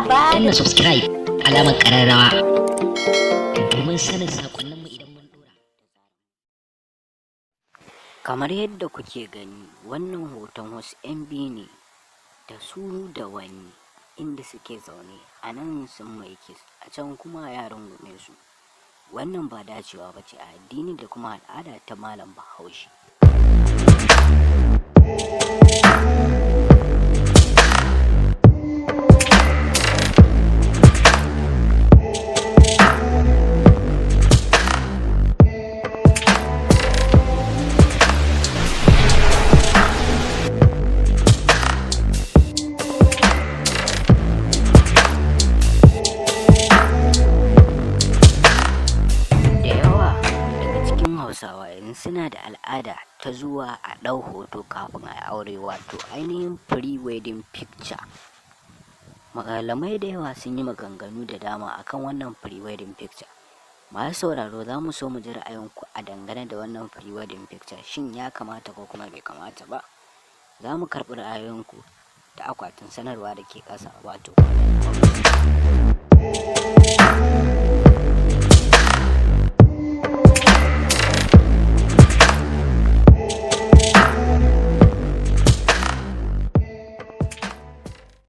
danna subscribe alamar ƙararrawa domin sanin sakonninmu idan mun dora. Kamar yadda kuke gani, wannan hoton wasu 'yan biyu ne da su da wani inda suke zaune. A nan sun mai kiss, a can kuma yaran gume su. Wannan ba dacewa ba ce a addini da kuma al'ada ta malam Bahaushe. Hausawa yanzu suna da al'ada ta zuwa a ɗau hoto kafin a aure, wato ainihin pre-wedding picture. Malamai da yawa sun yi maganganu da dama akan wannan pre-wedding picture. Masu sauraro, za mu so mu ji ra'ayinku a dangane da wannan pre-wedding picture. Shin ya kamata ko kuma bai kamata ba? Za mu karɓi ra'ayoyinku ta akwatin sanarwa da ke ƙasa, wato